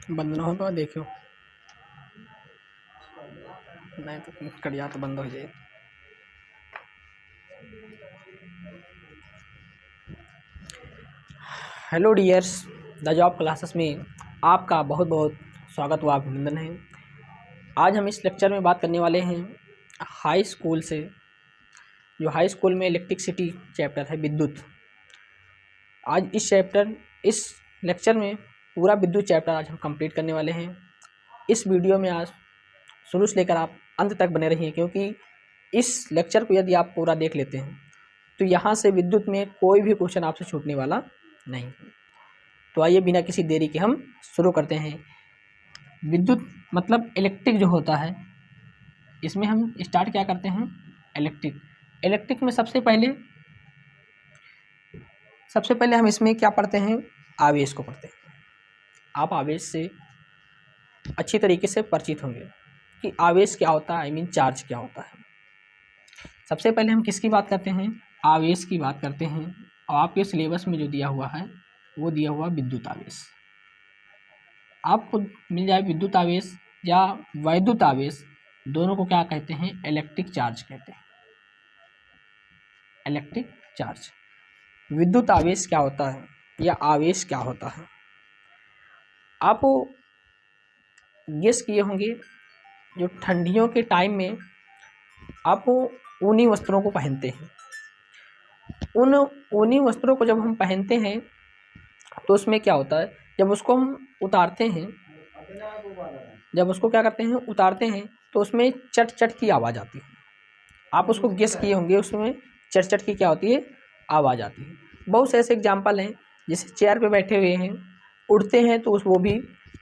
बंद ना हो तो देखियो, नहीं तो कड़िया तो बंद हो जाए। Hello dears, the job classes में आपका बहुत बहुत स्वागत व अभिनंदन है। आज हम इस लेक्चर में बात करने वाले हैं हाई स्कूल से, जो हाई स्कूल में इलेक्ट्रिसिटी चैप्टर है, विद्युत। आज इस लेक्चर में पूरा विद्युत चैप्टर आज हम कंप्लीट करने वाले हैं। इस वीडियो में आज शुरू से लेकर आप अंत तक बने रहिए, क्योंकि इस लेक्चर को यदि आप पूरा देख लेते हैं तो यहाँ से विद्युत में कोई भी क्वेश्चन आपसे छूटने वाला नहीं। तो आइए बिना किसी देरी के हम शुरू करते हैं। विद्युत मतलब इलेक्ट्रिक जो होता है, इसमें हम स्टार्ट क्या करते हैं, इलेक्ट्रिक में सबसे पहले हम इसमें क्या पढ़ते हैं, आवेश को पढ़ते हैं। आप आवेश से अच्छी तरीके से परिचित होंगे कि आवेश क्या होता है, आई मीन चार्ज क्या होता है। सबसे पहले हम किसकी बात करते हैं, आवेश की बात करते हैं। और आपके सिलेबस में जो दिया हुआ है वो दिया हुआ विद्युत आवेश। आपको मिल जाए विद्युत आवेश या वैद्युत आवेश, दोनों को क्या कहते हैं, इलेक्ट्रिक चार्ज कहते हैं। Electric charge. विद्युत आवेश क्या होता है या आवेश क्या होता है, आप गेस किए होंगे। जो ठंडियों के टाइम में आप ऊनी वस्त्रों को पहनते हैं, उन ऊनी वस्त्रों को जब हम पहनते हैं तो उसमें क्या होता है, जब उसको हम उतारते हैं, जब उसको क्या करते हैं, उतारते हैं, तो उसमें चट चट की आवाज़ आती है। आप उसको गेस किए होंगे, उसमें चट चट की क्या होती है, आवाज़ आती है। बहुत से ऐसे एग्जाम्पल हैं, जैसे चेयर पे बैठे हुए हैं, उड़ते हैं तो वो भी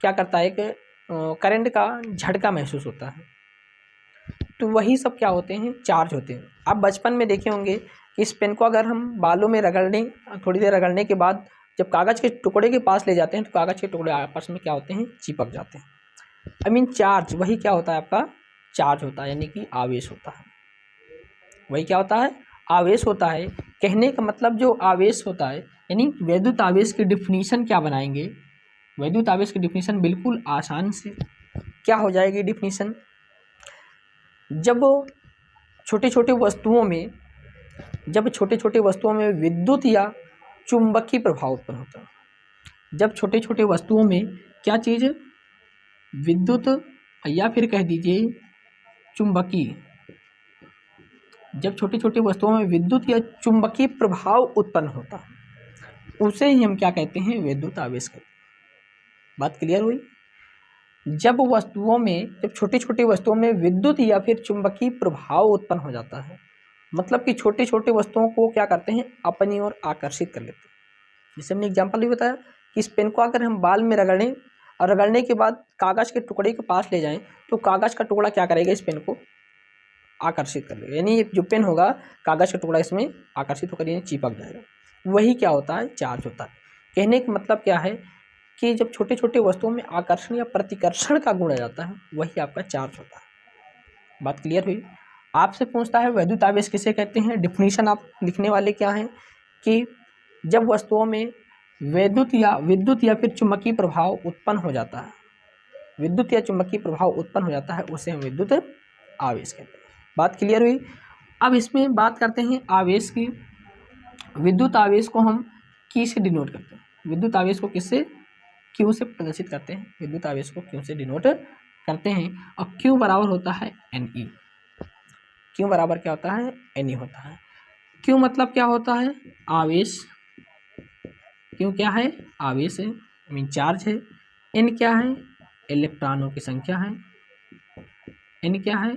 क्या करता है कि करंट का झटका महसूस होता है। तो वही सब क्या होते हैं, चार्ज होते हैं। आप बचपन में देखे होंगे कि इस पेन को अगर हम बालों में रगड़ने, थोड़ी देर रगड़ने के बाद जब कागज़ के टुकड़े के पास ले जाते हैं तो कागज़ के टुकड़े आपस में क्या होते हैं, चिपक जाते हैं। आई मीन चार्ज, वही क्या होता है, आपका चार्ज होता है, यानी कि आवेश होता है। वही क्या होता है, आवेश होता है। कहने का मतलब जो आवेश होता है, यानी वैद्युत आवेश की डिफिनीशन क्या बनाएंगे। वैद्युत आवेश की डिफिनीशन बिल्कुल आसान से क्या हो जाएगी डिफिनीशन, जब छोटे छोटे वस्तुओं में विद्युत या चुंबकीय प्रभाव उत्पन्न होता है। जब छोटे छोटे वस्तुओं में क्या चीज़, विद्युत या फिर कह दीजिए चुंबकीय, जब छोटी छोटी वस्तुओं में विद्युत या चुंबकीय प्रभाव उत्पन्न होता है, उसे ही हम क्या कहते हैं, विद्युत आवेश कहते हैं। बात क्लियर हुई। जब छोटी छोटी वस्तुओं में विद्युत या फिर चुंबकीय प्रभाव उत्पन्न हो जाता है, मतलब कि छोटे छोटे वस्तुओं को क्या करते हैं, अपनी ओर आकर्षित कर लेते हैं। जैसे हमने एग्जाम्पल भी बताया कि इस पेन को अगर हम बाल में रगड़ें और रगड़ने के बाद कागज़ के टुकड़े के पास ले जाएं तो कागज़ का टुकड़ा क्या करेगा, इस पेन को आकर्षित कर लेगा, यानी जो पेन होगा कागज़ का टुकड़ा इसमें आकर्षित होकर यानी चिपक जाएगा। वही क्या होता है, चार्ज होता है। कहने का मतलब क्या है कि जब छोटे छोटे वस्तुओं में आकर्षण या प्रतिकर्षण का गुण आ जाता है, वही आपका चार्ज होता है। बात क्लियर हुई। आपसे पूछता है वैद्युत आवेश किसे कहते हैं, डिफिनीशन आप लिखने वाले क्या है कि जब वस्तुओं में विद्युत या फिर चुंबकीय प्रभाव उत्पन्न हो जाता है, विद्युत या चुंबकीय प्रभाव उत्पन्न हो जाता है, उसे हम विद्युत आवेश कहते हैं। बात क्लियर हुई। अब इसमें बात करते हैं आवेश की। विद्युत आवेश को हम की से डिनोट करते हैं। विद्युत आवेश को किससे, क्यू से प्रदर्शित करते हैं। विद्युत आवेश को क्यू से डिनोट करते हैं, और क्यू बराबर होता है NE। क्यू बराबर क्या होता है, NE होता है। क्यू मतलब क्या होता है, आवेश। क्यू क्या है, आवेश है, मीन चार्ज है। N क्या है, इलेक्ट्रॉनों की संख्या है। N क्या है,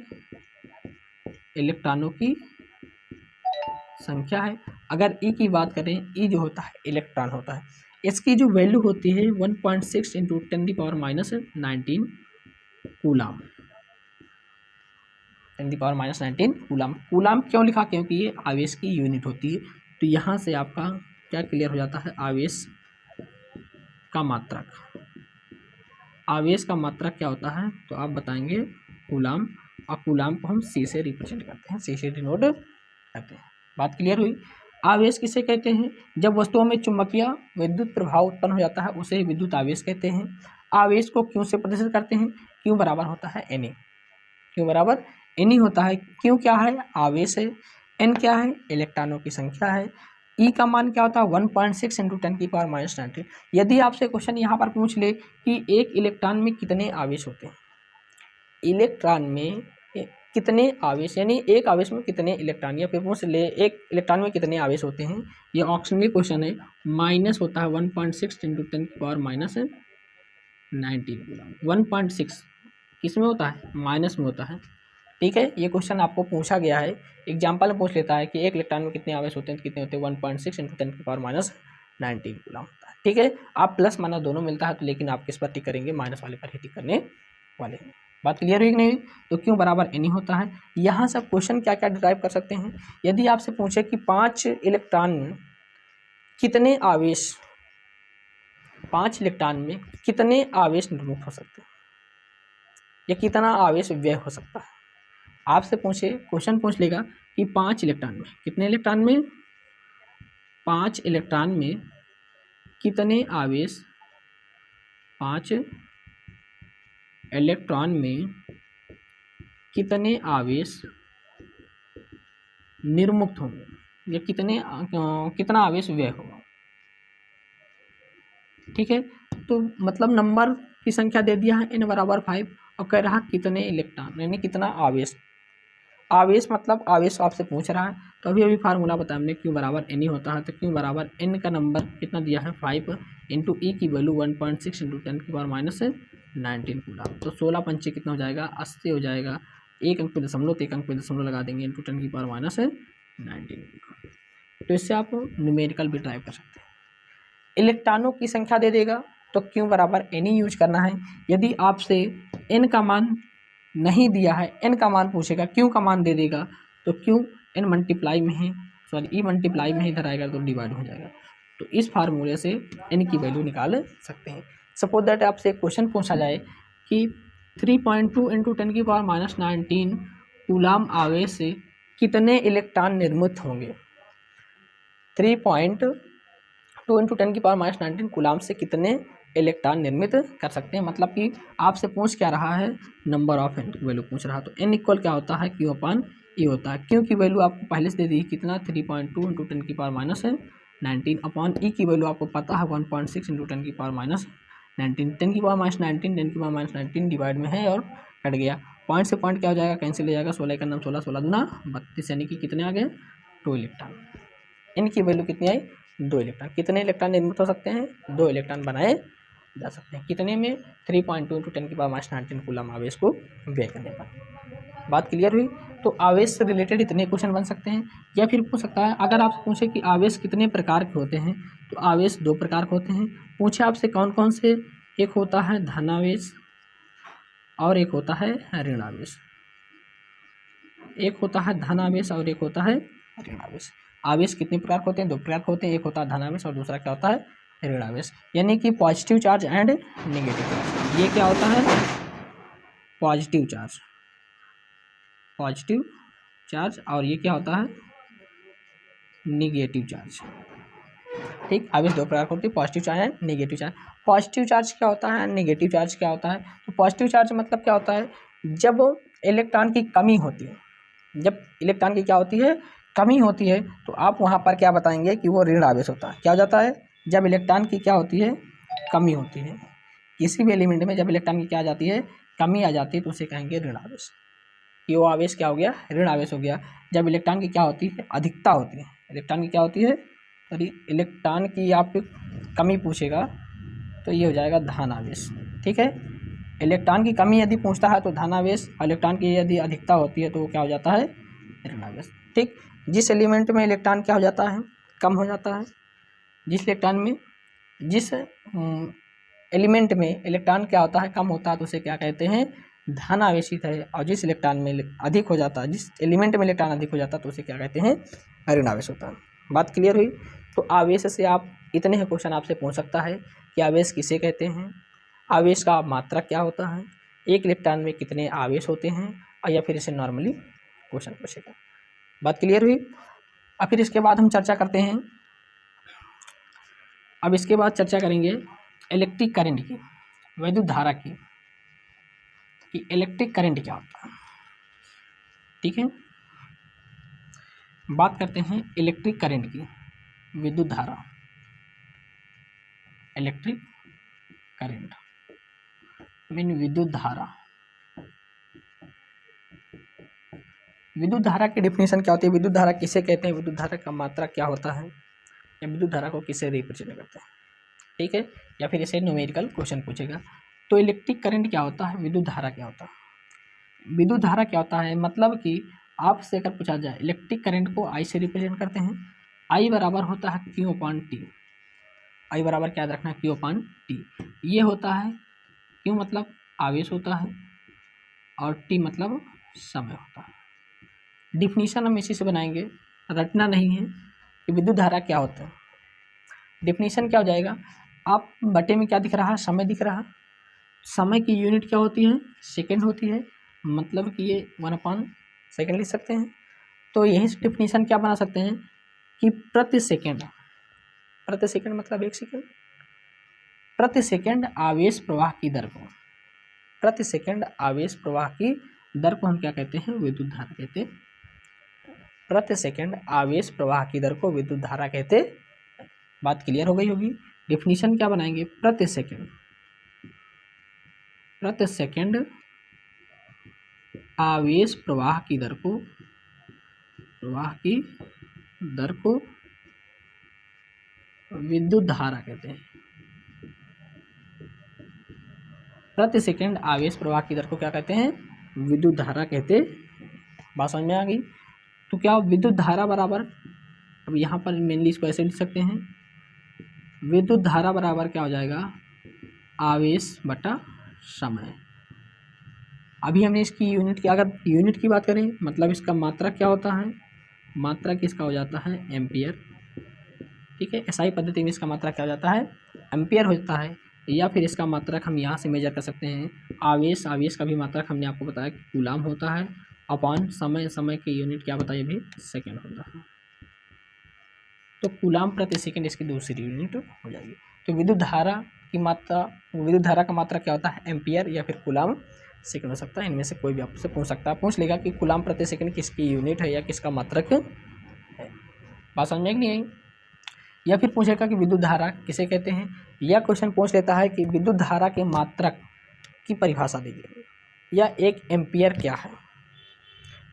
इलेक्ट्रॉनों की संख्या है। अगर E की बात करें, E जो होता है इलेक्ट्रॉन होता है। इसकी जो वैल्यू होती है 1.6 × 10⁻⁹ कूलाम। 10⁻⁹ कूलाम। कूलाम क्यों लिखा, क्योंकि ये आवेश की यूनिट होती है। तो यहाँ से आपका क्या क्लियर हो जाता है, आवेश का मात्रक। आवेश का मात्रक क्या होता है, तो आप बताएंगे कूलाम। और कूलाम को हम C से रिप्रेजेंट करते हैं, C से डिनोट करते हैं। बात क्लियर हुई। आवेश किसे कहते हैं, जब वस्तुओं में चुंबकीय विद्युत प्रभाव उत्पन्न हो जाता है, उसे विद्युत आवेश कहते हैं। आवेश को क्यू से प्रदर्शित करते हैं। क्यू बराबर होता है Na, क्यू बराबर Na होता है। क्यू क्या है? आवेश है। N क्या है? इलेक्ट्रॉनों की संख्या है। E का मान क्या होता है? 1.6 इंटू 10⁻⁻⁹। यदि आपसे क्वेश्चन यहाँ पर पूछ ले कि एक इलेक्ट्रॉन में कितने आवेश होते हैं, इलेक्ट्रॉन में कितने आवेश, यानी एक आवेश में कितने इलेक्ट्रॉन, या फिर पूछ ले एक इलेक्ट्रॉन में कितने आवेश होते हैं, ये ऑप्शनली क्वेश्चन है। माइनस होता है 1.6 इंटू 10⁻⁻⁹ 1.6 किस में होता है? माइनस में होता है। ठीक है, ये क्वेश्चन आपको पूछा गया है, एग्जाम्पल में पूछ लेता है कि एक इलेक्ट्रॉन में कितने आवेश होते हैं, कितने होते हैं? 1.6 इंटू 10⁻⁻⁹ कूलम होता है। ठीक है, आप प्लस माइनस दोनों मिलता है तो, लेकिन आप किस पर टिक करेंगे? माइनस वाले पर ही टिक करने वाले हैं। बात क्लियर हुई कि नहीं? तो क्यों बराबर Na होता है। यहाँ से क्वेश्चन क्या क्या डिराइव कर सकते हैं? यदि आपसे पूछे कि 5 इलेक्ट्रॉन में कितने आवेश, 5 इलेक्ट्रॉन में कितने आवेश निर्मुक्त हो सकते हैं, या कितना आवेश व्यय हो सकता है, आपसे पूछे, क्वेश्चन पूछ लेगा कि 5 इलेक्ट्रॉन में, कितने इलेक्ट्रॉन में? 5 इलेक्ट्रॉन में कितने आवेश, 5 इलेक्ट्रॉन में कितने आवेश निर्मुक्त होंगे, या कितना आवेश व्यय होगा। ठीक है, तो मतलब नंबर की संख्या दे दिया है n बराबर 5, और कह रहा कितने इलेक्ट्रॉन, यानी कितना आवेश। आवेश मतलब आवेश आपसे पूछ रहा है, तो अभी फार्मूला बताया हमने, क्यू बराबर Na होता है। तो क्यू बराबर n का नंबर कितना दिया है? 5 इंटू ई की वैल्यू 1.6 इंटू 10⁻⁻⁹ कूलम। तो 16 पंचे कितना हो जाएगा? 80 हो जाएगा। एक अंक पे दशमलव, तो एक अंक पे दशमलव लगा देंगे, इंटू 10⁻⁻⁹ तो इससे आप न्यूमेरिकल भी ड्राइव कर सकते हैं। इलेक्ट्रॉनों की संख्या दे देगा तो क्यू बराबर Na यूज करना है। यदि आपसे n का मान नहीं दिया है, n का मान पूछेगा, क्यू का मान दे देगा, तो क्यू n मल्टीप्लाई में है, सॉरी ई मल्टीप्लाई में इधर आएगा तो डिवाइड हो जाएगा। तो इस फार्मूले से n की वैल्यू निकाल सकते हैं। सपोज दैट आपसे क्वेश्चन पूछा जाए कि 3.2 इंटू 10⁻⁻⁹ कूलम आवेश से कितने इलेक्ट्रॉन निर्मित होंगे। 3.2 इंटू 10⁻⁻⁹ कूलम से कितने इलेक्ट्रॉन निर्मित कर सकते हैं। मतलब कि आपसे पूछ क्या रहा है? नंबर ऑफ एन की वैल्यू पूछ रहा है। तो n इक्वल क्या होता है? क्यू अपॉन ई होता है। क्यू की वैल्यू आपको पहले से दे दी कितना? 3.2 इंटू 10⁻⁻⁹ अपॉन ई की वैल्यू आपको पता है 1.6 इंटू 10⁻⁻⁹ 10⁻⁻⁹ डिवाइड में है और कट गया। पॉइंट से पॉइंट क्या हो जाएगा? कैंसिल हो जाएगा। 16 का नाम 16, 16 दूना 32, यानी कि कितने आ गए? 2 इलेक्ट्रॉन। इनकी वैल्यू कितनी आई? 2 इलेक्ट्रॉन। कितने इलेक्ट्रॉन निर्मित हो सकते हैं? 2 इलेक्ट्रॉन बनाए जा सकते हैं। कितने में? 3.2 इंटू 10⁻⁻⁹ कूलम आवेश को व्यय करने पर। बात क्लियर हुई? तो आवेश से रिलेटेड इतने क्वेश्चन बन सकते हैं। या फिर पूछ सकता है, अगर आप पूछे कि आवेश कितने प्रकार के होते हैं, तो आवेश 2 प्रकार के होते हैं। पूछे आपसे कौन कौन से? एक होता है धनावेश और एक होता है ऋण आवेश। एक होता है धनावेश और एक होता है ऋण आवेश। आवेश कितने प्रकार के होते हैं? 2 प्रकार के होते हैं। एक होता है धनावेश और दूसरा क्या होता है? ऋण आवेश। यानी कि positive charge and negative charge. ये क्या होता है? पॉजिटिव चार्ज, पॉजिटिव चार्ज, और ये क्या होता है? Negative charge. ठीक, आवेश 2 प्रकार के होते हैं, positive charge and negative charge. Positive charge क्या होता है? नेगेटिव चार्ज क्या होता है? तो पॉजिटिव चार्ज मतलब क्या होता है? जब इलेक्ट्रॉन की कमी होती है, जब इलेक्ट्रॉन की क्या होती है? कमी होती है, तो आप वहाँ पर क्या बताएंगे कि वो ऋण आवेश होता है। क्या हो जाता है? जब इलेक्ट्रॉन की क्या होती है? कमी होती है। किसी भी एलिमेंट में जब इलेक्ट्रॉन की क्या आ जाती है? कमी आ जाती है, तो उसे कहेंगे ऋण आवेश। कि वो आवेश क्या हो गया? ऋण आवेश हो गया। जब इलेक्ट्रॉन की क्या होती है? अधिकता होती है। इलेक्ट्रॉन की क्या होती है? सॉरी, इलेक्ट्रॉन की आप कमी पूछेगा तो ये हो जाएगा धन आवेश। ठीक है, इलेक्ट्रॉन की कमी यदि पूछता है तो धन आवेश, और इलेक्ट्रॉन की यदि अधिकता होती है तो वो क्या हो जाता है? ऋण आवेश। ठीक, जिस एलिमेंट में इलेक्ट्रॉन क्या हो जाता है? कम हो जाता है। जिस इलेक्ट्रॉन में, जिस एलिमेंट में इलेक्ट्रॉन क्या होता है? कम होता है, तो उसे क्या कहते हैं? धन आवेशित है। और जिस इलेक्ट्रॉन में अधिक हो जाता है, जिस एलिमेंट में इलेक्ट्रॉन अधिक हो जाता है, तो उसे क्या कहते हैं? ऋण आवेश होता है। बात क्लियर हुई? तो आवेश से आप इतने ही क्वेश्चन आपसे पूछ सकता है कि आवेश किसे कहते हैं, आवेश का मात्रा क्या होता है, एक इलेक्ट्रॉन में कितने आवेश होते हैं, और या फिर इसे नॉर्मली क्वेश्चन पूछेगा। बात क्लियर हुई? और फिर इसके बाद हम चर्चा करते हैं, अब इसके बाद चर्चा करेंगे इलेक्ट्रिक करंट की। विद्युत धारा की कि इलेक्ट्रिक करंट क्या होता है। ठीक है, बात करते हैं इलेक्ट्रिक करंट की, विद्युत धारा, इलेक्ट्रिक करंट मीन विद्युत धारा। विद्युत धारा की डेफिनेशन क्या होती है, विद्युत धारा किसे कहते हैं, विद्युत धारा का मात्रा क्या होता है, या विद्युत धारा को किसे रिप्रेजेंट करते हैं। ठीक है, या फिर इसे न्यूमेरिकल क्वेश्चन पूछेगा। तो इलेक्ट्रिक करंट क्या होता है, विद्युत धारा क्या होता है। विद्युत धारा क्या होता है, मतलब कि आपसे अगर पूछा जाए इलेक्ट्रिक करंट को आई से रिप्रेजेंट करते हैं। आई बराबर होता है क्यू अपॉन टी। आई बराबर क्या याद रखना है, क्यू अपॉन टी। ये होता है क्यू मतलब आवेश होता है और टी मतलब समय होता है। डिफिनीशन हम इसी से बनाएंगे, रटना नहीं है कि विद्युत धारा क्या होता है। डिफिनीशन क्या हो जाएगा, आप बटे में क्या दिख रहा है, समय दिख रहा है। समय की यूनिट क्या होती है, सेकंड होती है, मतलब कि ये 1/सेकंड लिख सकते हैं। तो यही डिफिनीशन क्या बना सकते हैं कि प्रति सेकंड मतलब 1 सेकंड, प्रति सेकंड आवेश प्रवाह की दर को, प्रति सेकंड आवेश प्रवाह की दर को हम क्या कहते हैं, विद्युत धारा कहते हैं। प्रति सेकंड आवेश प्रवाह की दर को विद्युत धारा कहते। बात क्लियर हो गई होगी। डिफिनीशन क्या बनाएंगे, प्रति सेकंड आवेश प्रवाह की दर को विद्युत धारा कहते हैं। प्रति सेकंड आवेश प्रवाह की दर को क्या कहते हैं, विद्युत धारा कहते। बात समझ में आ गई। तो क्या विद्युत धारा बराबर, अब यहाँ पर मेनली इसको ऐसे लिख सकते हैं, विद्युत धारा बराबर क्या हो जाएगा, आवेश बटा समय। अभी हमने इसकी यूनिट की, अगर यूनिट की बात करें मतलब इसका मात्रक क्या होता है, मात्रक इसका हो जाता है एम्पियर। ठीक है, एसआई पद्धति में इसका मात्रक क्या हो जाता है, एम्पियर होता है। या फिर इसका मात्रक हम यहाँ से मेजर कर सकते हैं, आवेश का भी मात्रक हमने आपको बताया कि कूलाम होता है, अपॉन समय की यूनिट क्या बताइए भी, सेकेंड होता है। तो कूलाम प्रति सेकंड इसकी दूसरी यूनिट हो जाएगी। तो विद्युत धारा की मात्रा, विद्युत धारा का मात्रा क्या होता है, एम्पियर या फिर कूलाम सेकंड हो सकता है। इनमें से कोई भी आपसे पूछ सकता है, पूछ लेगा कि कूलाम प्रति सेकंड किसकी यूनिट है या किसका मात्रक है। बात समझ में नहीं आई। या फिर पूछेगा कि विद्युत धारा किसे कहते हैं, या क्वेश्चन पूछ लेता है कि विद्युत धारा के मात्रक की परिभाषा दीजिए, या 1 एम्पियर क्या है।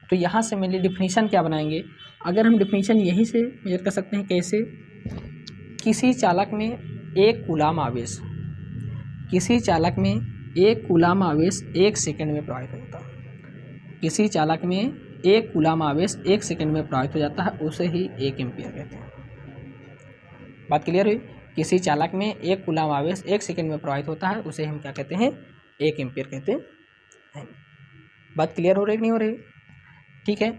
तो यहाँ से मेनली डिफिनीशन क्या बनाएंगे, अगर हम डिफिनीशन यहीं से मेजर कर सकते हैं, कैसे, किसी चालक में 1 कूलाम आवेश, किसी चालक में 1 कूलाम आवेश 1 सेकंड में प्रवाहित होता है। किसी चालक में 1 कूलाम आवेश 1 सेकंड में प्रवाहित हो जाता है, उसे ही 1 एम्पियर कहते हैं। बात क्लियर हुई। किसी चालक में 1 कूलाम आवेश 1 सेकंड में प्रवाहित होता है, उसे हम क्या कहते हैं, 1 एम्पियर कहते हैं। बात क्लियर हो रही कि नहीं हो रही। ठीक है,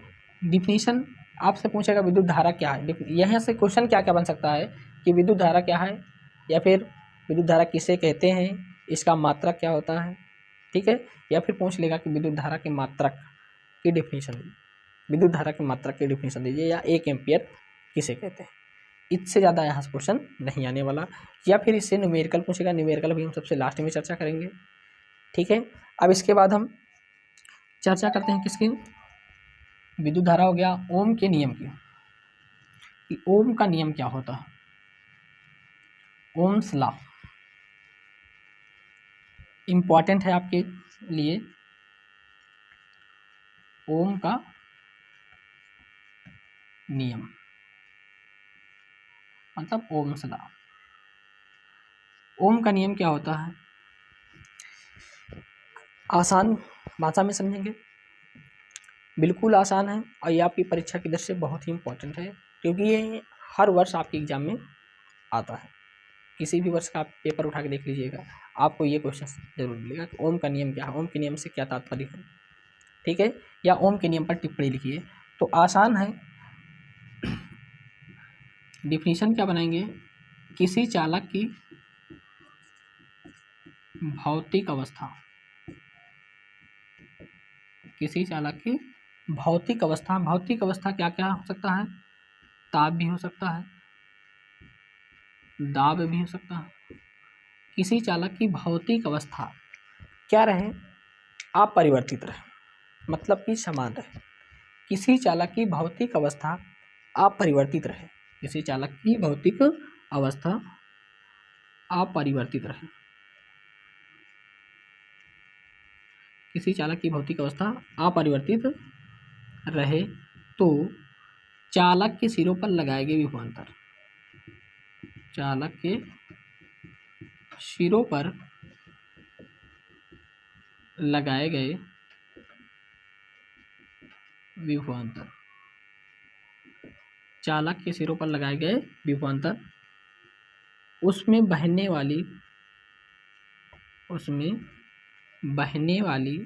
डिफिनीशन आपसे पूछेगा विद्युत धारा क्या है, यहाँ से क्वेश्चन क्या क्या बन सकता है कि विद्युत धारा क्या है, या फिर विद्युत धारा किसे कहते हैं, इसका मात्रक क्या होता है। ठीक है, या फिर पूछ लेगा कि विद्युत धारा के मात्रक की डिफिनीशन, विद्युत धारा के मात्रक की डिफिनीशन दीजिए, या 1 एम्पियर किसे कहते हैं। इससे ज़्यादा यहाँ से क्वेश्चन नहीं आने वाला। या फिर इससे न्यूमेरिकल पूछेगा, न्यूमेरिकल भी हम सबसे लास्ट में चर्चा करेंगे। ठीक है, अब इसके बाद हम चर्चा करते हैं किसकी, विद्युत धारा हो गया, ओम के नियम की, कि ओम का नियम क्या होता है। ओम्स लॉ इम्पॉर्टेंट है आपके लिए। ओम का नियम मतलब ओम्स लॉ। ओम का नियम क्या होता है, आसान भाषा में समझेंगे, बिल्कुल आसान है, और ये आपकी परीक्षा की दृष्टि से बहुत ही इम्पोर्टेंट है, क्योंकि ये हर वर्ष आपके एग्जाम में आता है। किसी भी वर्ष का आप पेपर उठा के देख लीजिएगा, आपको ये क्वेश्चन जरूर मिलेगा कि ओम का नियम क्या है, ओम के नियम से क्या तात्पर्य है। ठीक है, या ओम के नियम पर टिप्पणी लिखिए। तो आसान है, डिफिनीशन क्या बनाएंगे, किसी चालक की भौतिक अवस्था, किसी चालक की भौतिक अवस्था, भौतिक अवस्था क्या क्या हो सकता है, ताप भी हो सकता है, दाब भी हो सकता है, किसी चालक की भौतिक अवस्था क्या रहे, अपरिवर्तित रहे, मतलब कि समान रहे। किसी चालक की भौतिक अवस्था अपरिवर्तित रहे, किसी चालक की भौतिक अवस्था अपरिवर्तित रहे, किसी चालक की भौतिक अवस्था अपरिवर्तित रहे तो चालक के सिरों पर लगाए गए विभवांतर, चालक के सिरों पर लगाए गए विभवांतर, चालक के सिरों पर लगाए गए विभवांतर उसमें बहने वाली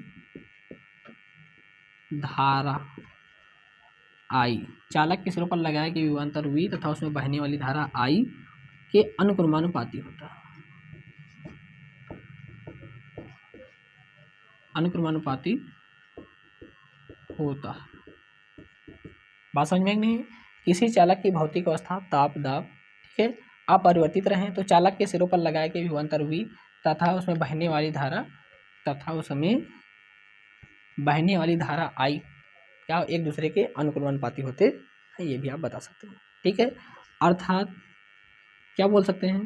धारा आई, चालक के सिरों पर लगाए गए विभवांतर V तथा उसमें बहने वाली धारा I के अनुक्रमानुपाती होता है, अनुक्रमानुपाती होता है। बात समझ में नहीं? किसी चालक की भौतिक अवस्था ताप दाब, ठीक है, अपरिवर्तित रहे तो चालक के सिरों पर लगाए गए विभवांतर V तथा उसमें बहने वाली धारा I क्या एक दूसरे के अनुक्रमानुपाती होते हैं, ये भी आप बता सकते हैं। ठीक है, अर्थात क्या बोल सकते हैं,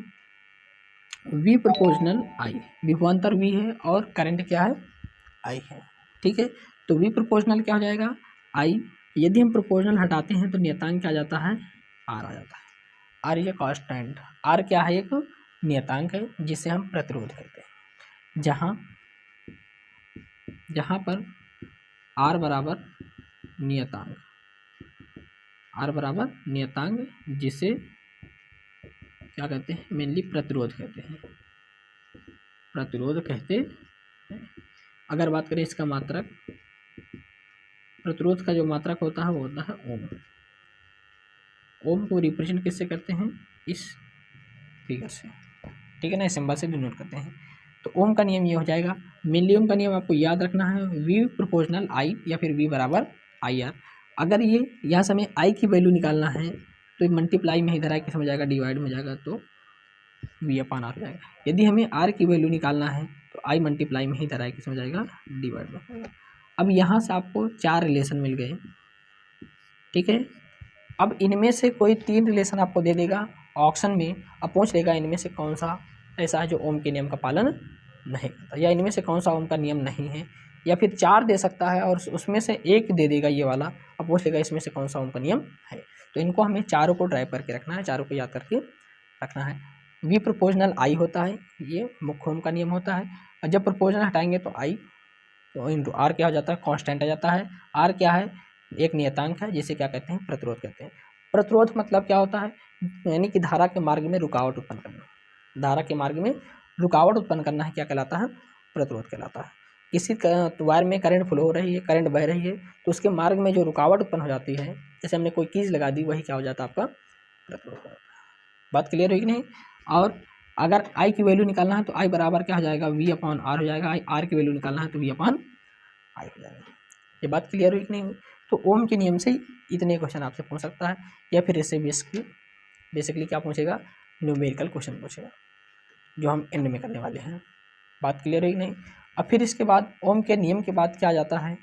V प्रोपोर्शनल I, विभवांतर V है और करंट क्या है, I है। ठीक है, तो V प्रोपोर्शनल क्या हो जाएगा, I। यदि हम प्रोपोर्शनल हटाते हैं तो नियतांक क्या आ जाता है, R आ जाता है। R is a constant, R क्या है, एक नियतांक है जिसे हम प्रतिरोध कहते हैं। जहाँ पर R बराबर नियतांक, जिसे क्या कहते हैं, मेनली प्रतिरोध कहते हैं, अगर बात करें इसका मात्रक, प्रतिरोध का जो मात्रक होता है वो होता है ओम। ओम को रिप्रेजेंट किससे करते हैं, इस फिगर से, ठीक है ना, इस सिंबल से डिनोट करते हैं। तो ओम का नियम ये हो जाएगा, मेनली ओम का नियम आपको याद रखना है, V प्रोपोर्शनल I या फिर V बराबर IR। अगर ये यहाँ से हमें I की वैल्यू निकालना है तो मल्टीप्लाई में इधर आके समझ आएगा, डिवाइड में जाएगा तो V अपन R हो जाएगा। यदि हमें R की वैल्यू निकालना है तो I मल्टीप्लाई में इधर आके समझ आएगा, डिवाइड में जाएगा। अब यहाँ से आपको 4 रिलेशन मिल गए, ठीक है। अब इनमें से कोई 3 रिलेशन आपको दे देगा ऑप्शन में, अब पूछ लेगा इनमें से कौन सा ऐसा है जो ओम के नियम का पालन नहीं करता, या इनमें से कौन सा ओम का नियम नहीं है, या फिर 4 दे सकता है और उसमें से एक दे देगा ये वाला, अब पूछ लेगा इसमें से कौन सा ओम का नियम है। तो इनको हमें चारों को ड्राइव करके रखना है, चारों को याद करके रखना है। V प्रोपोर्शनल I होता है, ये मुख्य ओम का नियम होता है, और जब प्रोपोर्शनल हटाएंगे तो I तो इंटू R क्या हो जाता है, कांस्टेंट आ जाता है। R क्या है, एक नियतांक है जिसे क्या कहते हैं, प्रतिरोध कहते हैं। प्रतिरोध मतलब क्या होता है, यानी कि धारा के मार्ग में रुकावट उत्पन्न करना, धारा के मार्ग में रुकावट उत्पन्न करना है, क्या कहलाता है, प्रतिरोध कहलाता है। किसी वायर में करंट फ्लो हो रही है, करंट बह रही है, तो उसके मार्ग में जो रुकावट उत्पन्न हो जाती है, जैसे हमने कोई कीज लगा दी, वही क्या हो जाता है, आपका प्रतिरोध। बात क्लियर हुई कि नहीं? और अगर I की वैल्यू निकालना है तो I बराबर क्या हो जाएगा, V अपॉन R हो जाएगा। R की वैल्यू निकालना है तो V अपॉन I हो जाएगा। ये बात क्लियर हुई कि नहीं हुई? तो ओम के नियम से इतने क्वेश्चन आपसे पूछ सकता है, या फिर इससे बेसिकली क्या पूछेगा, न्यूमेरिकल क्वेश्चन पूछेगा, जो हम एंड में करने वाले हैं। बात क्लियर हुई कि नहीं? अब फिर इसके बाद ओम के नियम के बाद क्या जाता है,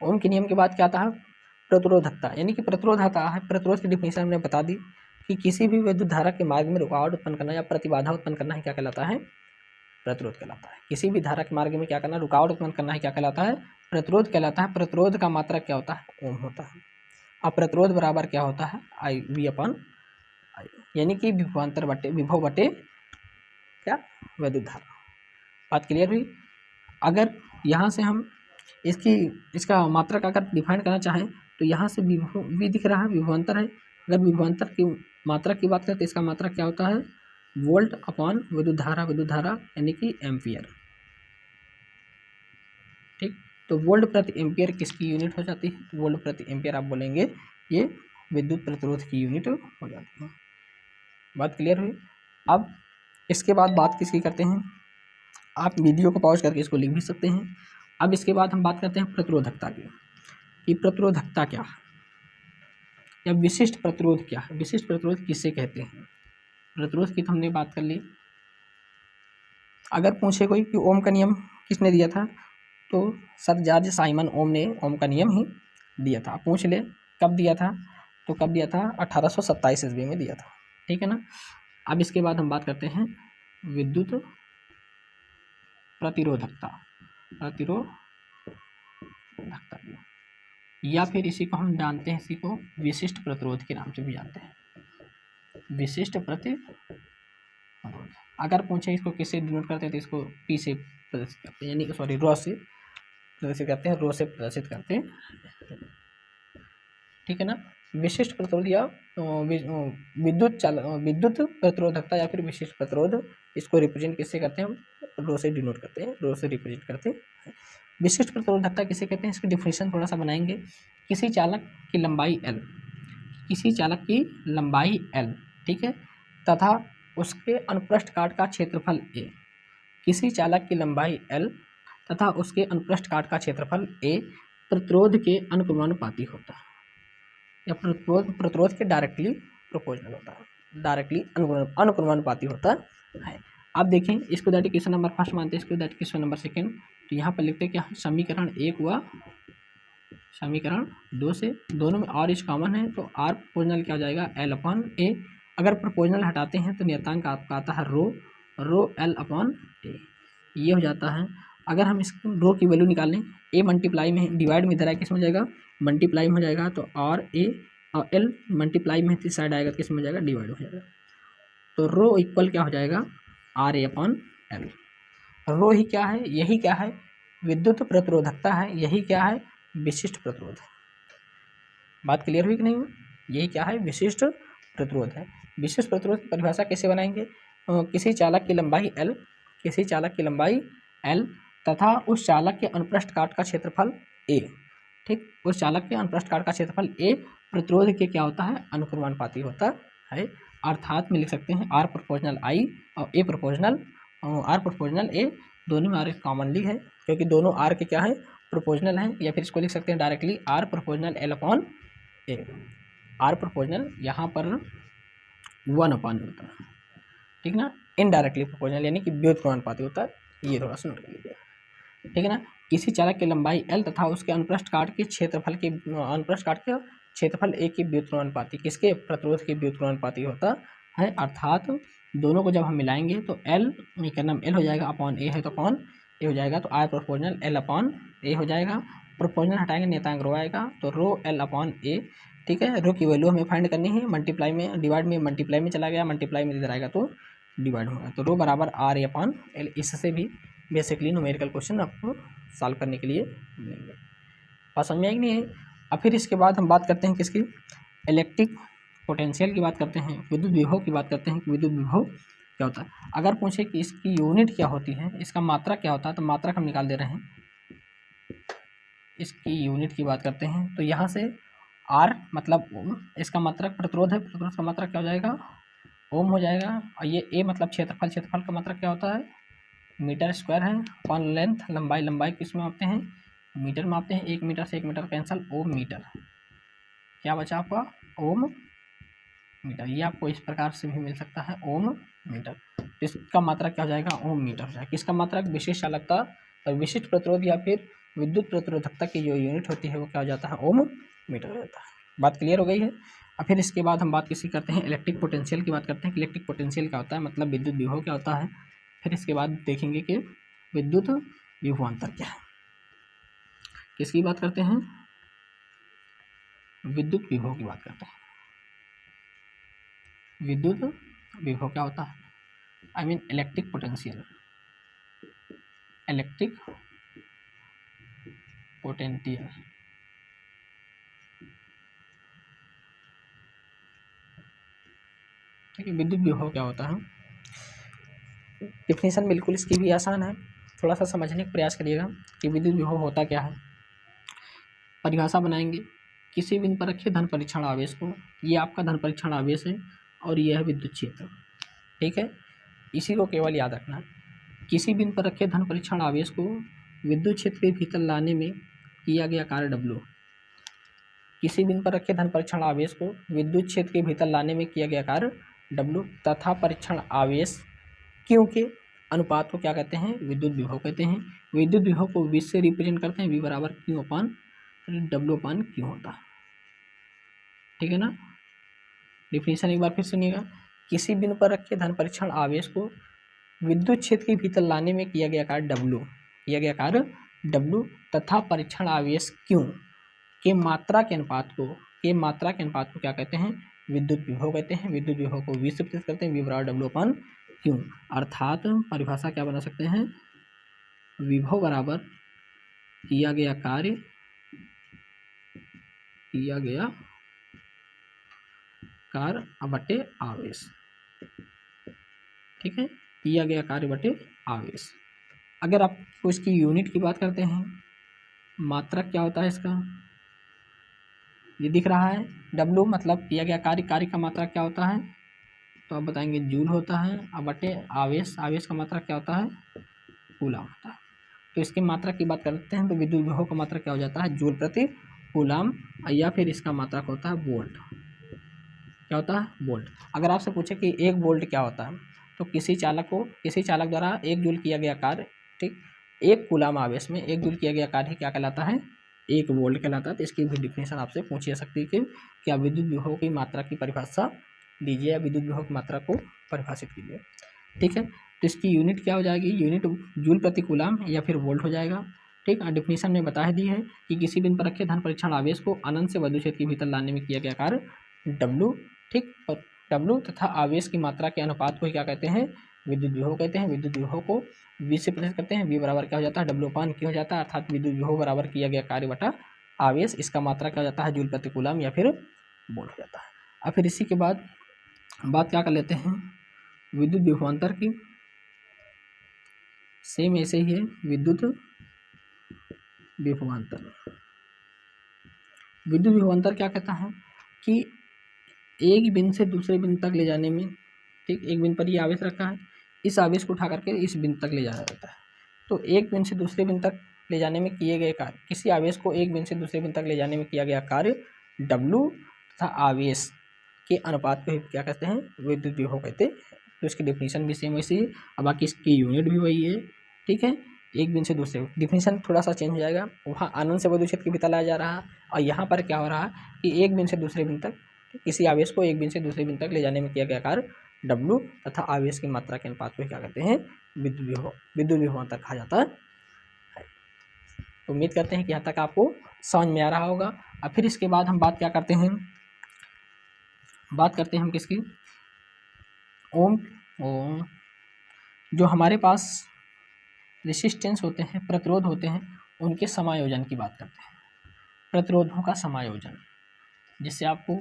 ओम के नियम के बाद क्या आता है, प्रतिरोधकता, यानी कि प्रतिरोध आता है। प्रतिरोध की डिफिनेशन हमने बता दी कि किसी भी विद्युत धारा के मार्ग में रुकावट उत्पन्न करना या प्रतिबाधा उत्पन्न करना है, क्या कहलाता है, प्रतिरोध कहलाता है। किसी भी धारा के मार्ग में क्या करना, रुकावट उत्पन्न करना है, क्या कहलाता है, प्रतिरोध कहलाता है। प्रतिरोध का मात्रक क्या होता है, ओम होता है। अब प्रतिरोध बराबर क्या होता है, I V अपॉन I, यानी कि विभवांतर बटे विभव बटे क्या, विद्युत धारा। बात क्लियर हुई? अगर यहाँ से हम इसका मात्रक अगर डिफाइन करना चाहें तो यहाँ से V दिख रहा है, विभवांतर है। अगर विभवांतर की मात्रक की बात करें तो इसका मात्रक क्या होता है, वोल्ट अपॉन विद्युत धारा यानी कि एम्पियर। ठीक, तो वोल्ट प्रति एम्पियर किसकी यूनिट हो जाती है, वोल्ट प्रति एम्पियर आप बोलेंगे ये विद्युत प्रतिरोध की यूनिट हो जाती है। बात क्लियर हुई? अब इसके बाद बात किसकी करते हैं, आप वीडियो को पॉज करके इसको लिख भी सकते हैं। अब इसके बाद हम बात करते हैं प्रतिरोधकता की, कि प्रतिरोधकता क्या है या विशिष्ट प्रतिरोध क्या है, विशिष्ट प्रतिरोध किससे कहते हैं। प्रतिरोध की तो हमने बात कर ली, अगर पूछे कोई कि ओम का नियम किसने दिया था, तो सर जॉर्ज साइमन ओम ने ओम का नियम ही दिया था। पूछ ले कब दिया था, तो कब दिया था, 1827 ईस्वी में दिया था। ठीक है ना। अब इसके बाद हम बात करते हैं विद्युत प्रतिरोधकता, प्रतिरोधकता या फिर इसी को हम जानते हैं, इसी को विशिष्ट प्रतिरोध के नाम से भी जानते हैं, विशिष्ट प्रतिरोध। अगर पूछे इसको किससे डिनोट करते हैं, तो इसको पी से प्रदर्शित करते हैं, यानी सॉरी रो से प्रदर्शित करते हैं, रो से प्रदर्शित करते हैं। ठीक है ना। विशिष्ट प्रतिरोध या विद्युत प्रतिरोधकता या फिर विशिष्ट प्रतिरोध, इसको रिप्रेजेंट किससे करते हैं, हम रो से डिनोट करते हैं, रो से रिप्रेजेंट करते हैं। विशिष्ट प्रतिरोधकता किसे कहते हैं, इसकी डिफिनेशन थोड़ा सा बनाएंगे। किसी चालक की लंबाई L, किसी चालक की लंबाई L, ठीक है, तथा उसके अनुप्रस्थ काट का क्षेत्रफल A, किसी चालक की लंबाई L तथा उसके अनुप्रस्थ काट का क्षेत्रफल A प्रतिरोध के अनुक्रमानुपाती होता है, या प्रतिरोध के डायरेक्टली प्रोपोर्शनल होता है, डायरेक्टली अनुक्रमानुपाती होता है। अब देखें इसको दैट क्वेश्चन नंबर फर्स्ट मानते हैं, इसको दैट क्वेश्चन नंबर सेकंड। तो यहाँ पर लिखते हैं क्या, समीकरण 1 हुआ समीकरण 2 से, दोनों में R इज कॉमन है, तो R प्रोपोर्शनल क्या हो जाएगा, L/A। अगर प्रोपोर्शनल हटाते हैं तो नियतांक आपका आता है रो L/A, ये हो जाता है। अगर हम इसको रो की वैल्यू निकालें, A मल्टीप्लाई में डिवाइड में इधर आए किस में जाएगा, मल्टीप्लाई में हो जाएगा, तो RA और L मल्टीप्लाई में इस साइड आएगा किस में जाएगा, डिवाइड हो जाएगा। तो रो इक्वल क्या हो जाएगा, RA/L। रो ही क्या है, यही क्या है, विद्युत प्रतिरोधकता है, यही क्या है, विशिष्ट प्रतिरोध है। बात क्लियर हुई कि नहीं हुई, यही क्या है, विशिष्ट प्रतिरोध है। विशिष्ट प्रतिरोध की परिभाषा कैसे बनाएंगे, किसी चालक की लंबाई L, किसी चालक की लंबाई L तथा उस चालक के अनुप्रस्थ काट का क्षेत्रफल A, ठीक, उस चालक के अनुप्रस्थ काट का क्षेत्रफल A प्रतिरोध के क्या होता है, अनुक्रमानुपाती होता है। अर्थात में लिख सकते हैं R प्रोपोर्शनल I और A प्रोपोर्शनल A, दोनों में R कॉमनली है, क्योंकि दोनों R के क्या है, प्रोपोर्शनल है। या फिर इसको लिख सकते हैं directly R proportional L/A। R proportional यहाँ पर 1/A होता है, ठीक ना। इनडायरेक्टली प्रोपोर्शनल यानी कि व्युत्क्रमानुपाती होता है, ये थोड़ा सा नोट कर लीजिए, ठीक है ना। किसी चालक की लंबाई L तथा उसके अनुप्रस्थ काट के क्षेत्रफल के A की व्युत्क्रमानुपाती, किसके, प्रतिरोध के व्युत्क्रमानुपाती होता है। अर्थात दोनों को जब हम मिलाएंगे तो L क्या नाम, L हो जाएगा अपॉन A है तो अपॉन A हो जाएगा, तो R प्रोपोर्शनल L/A हो जाएगा। प्रोपोर्शनल हटाएंगे नियतांक रो आएगा, तो रो L/A, ठीक है। रो की वैल्यू हमें फाइंड करनी है, मल्टीप्लाई में डिवाइड में मल्टीप्लाई में चला गया, मल्टीप्लाई में इधर आएगा तो डिवाइड होगा, तो रो बराबर RA/L। इससे भी बेसिकली न्यूमेरिकल क्वेश्चन आपको सॉल्व करने के लिए मिलेंगे। बात समझ में आएगी नहीं है। अब फिर इसके बाद हम बात करते हैं किसकी, इलेक्ट्रिक पोटेंशियल की बात करते हैं, विद्युत विभव की बात करते हैं कि विद्युत विभव क्या होता है। अगर पूछे कि इसकी यूनिट क्या होती है, इसका मात्रक क्या होता है, तो मात्रक हम निकाल दे रहे हैं। इसकी यूनिट की बात करते हैं तो यहाँ से R मतलब ओम, इसका मात्रक प्रतिरोध है, प्रतिरोध का मात्रक क्या हो जाएगा, ओम हो जाएगा। और ये A मतलब क्षेत्रफल, क्षेत्रफल का मात्रक क्या होता है, मीटर स्क्वायर है, अपॉन लेंथ, लंबाई किस में मापते हैं, मीटर मापते हैं। 1 मीटर से 1 मीटर कैंसल, ओम मीटर, क्या बचा आपका, ओम मीटर। ये आपको इस प्रकार से भी मिल सकता है, ओम मीटर। इसका मात्रक क्या हो जाएगा, ओम मीटर हो जाएगा। किसका मात्रक, विशिष्ट चालकता और विशिष्ट प्रतिरोध या फिर विद्युत प्रतिरोधकता की जो यूनिट होती है वो क्या हो जाता है, ओम मीटर हो जाता है। बात क्लियर हो गई है। और फिर इसके बाद हम बात किसी करते हैं, इलेक्ट्रिक पोटेंशियल की बात करते हैं कि इलेक्ट्रिक पोटेंशियल क्या होता है, मतलब विद्युत विभव क्या होता है। फिर इसके बाद देखेंगे कि विद्युत विभवांतर क्या है। किसकी बात करते हैं, विद्युत विभव की बात करते हैं। विद्युत विभव क्या होता है, I mean electric potential, electric potential, ठीक है। विद्युत विभव क्या होता है, डिफिनेशन बिल्कुल इसकी भी आसान है, थोड़ा सा समझने का प्रयास करिएगा कि विद्युत विभव होता क्या है। परिभाषा बनाएंगे, किसी बिंदु पर रखिए धन परीक्षण आवेश को, ये आपका धन परीक्षण आवेश है और यह है विद्युत क्षेत्र, ठीक है। इसी को केवल याद रखना, किसी बिंदु पर रखे धन परीक्षण आवेश को विद्युत क्षेत्र के भीतर लाने में किया गया कार्य W, किसी बिंदु पर रखे धन परीक्षण आवेश को विद्युत क्षेत्र के भीतर लाने में किया गया कार्य W तथा परीक्षण आवेश, क्योंकि अनुपात को क्या कहते हैं, विद्युत विभव कहते हैं। विद्युत विभव को 20 से रिप्रेजेंट करते हैं, V बराबर Q अपान W अपान Q होता है, ठीक है ना। डिफिनीशन एक बार फिर सुनिएगा। किसी बिंदु पर रखे धन परीक्षण आवेश को विद्युत क्षेत्र के भीतर लाने में किया गया कार्य W तथा परीक्षण आवेश Q के मात्रा के अनुपात को क्या कहते हैं, विद्युत विभव कहते हैं। विद्युत विभव को 20 से प्रतिशत करते हैं, V बराबर W अपान Q। अर्थात परिभाषा क्या बना सकते हैं, विभव बराबर किया गया कार्य बटे आवेश, ठीक है, किया गया कार्य बटे आवेश। अगर आपको इसकी यूनिट की बात करते हैं, मात्रक क्या होता है इसका, ये दिख रहा है W मतलब किया गया कार्य का मात्रक क्या होता है, तो आप बताएंगे जूल होता है। अब बटे आवेश का मात्रक क्या होता है, कूलाम होता है। तो इसके मात्रक की बात करते हैं तो विद्युत विभव का मात्रक क्या हो जाता है, जूल प्रति कूलाम, या फिर इसका मात्रक होता है वोल्ट। क्या होता है, वोल्ट। अगर आपसे पूछे कि 1 वोल्ट क्या होता है, तो किसी चालक द्वारा 1 जूल किया गया कार्य, ठीक, 1 कूलाम आवेश में 1 जूल किया गया कार्य क्या कहलाता है, 1 वोल्ट कहलाता है। तो इसकी भी डिफिनेशन आपसे पूछी जा सकती है कि क्या विद्युत विभव की मात्रा की परिभाषा दीजिए या विद्युत विभव की मात्रा को परिभाषित कीजिए, ठीक है। तो इसकी यूनिट क्या हो जाएगी, यूनिट जूल प्रति कूलाम या फिर वोल्ट हो जाएगा, ठीक। और डिफिनेशन में बता दी है कि किसी बिंदु पर रखे धन परीक्षण आवेश को अनंत से विद्युत क्षेत्र के भीतर लाने में किया गया कार्य W, ठीक, और W तथा आवेश की मात्रा के अनुपात को क्या कहते हैं, विद्युत विभव कहते हैं। विद्युत विभव को 20 से प्रतिशत करते हैं, V बराबर क्या हो जाता है, W अपान Q हो जाता है। अर्थात विद्युत विभव बराबर किया गया कार्य बटा आवेश, इसका मात्रा क्या हो जाता है, जूल प्रति कूलाम या फिर वोल्ट हो जाता है। अब फिर इसी के बाद बात क्या कर लेते हैं, विद्युत विभवांतर की। सेम ऐसे ही है विद्युत विभवांतर। विद्युत विभवांतर क्या कहता है कि एक बिंदु से दूसरे बिंदु तक ले जाने में, ठीक, एक बिंदु पर ये आवेश रखा है, इस आवेश को उठा करके इस बिंदु तक ले जाया जाता है। तो एक बिंदु से दूसरे बिंदु तक ले जाने में किए गए कार्य, किसी आवेश को एक बिंदु से दूसरे बिंदु तक ले जाने में किया गया कार्य W तथा आवेश के अनुपात को क्या कहते हैं, विद्युत विभव कहते हैं। तो इसकी डिफिनीशन भी सेम वैसी है, और बाकी इसकी यूनिट भी वही है, ठीक है। एक बिंदु से दूसरे, डिफिनीशन थोड़ा सा चेंज हो जाएगा, वहाँ अनंत से विद्युत क्षेत्र के भीतर लाया जा रहा है, और यहाँ पर क्या हो रहा है कि एक बिंदु से दूसरे बिंदु तक, किसी आवेश को एक बिंदु से दूसरे बिंदु तक ले जाने में किया गया कार्य W तथा आवेश की मात्रा के अनुपात को क्या कहते हैं, विद्युत विभवांतर कहा जाता है। तो उम्मीद करते हैं कि यहाँ तक आपको समझ में आ रहा होगा। और फिर इसके बाद हम बात क्या करते हैं, बात करते हैं हम किसकी, ओम जो हमारे पास रेसिस्टेंस होते हैं, प्रतिरोध होते हैं, उनके समायोजन की बात करते हैं। प्रतिरोधों का समायोजन, जिससे आपको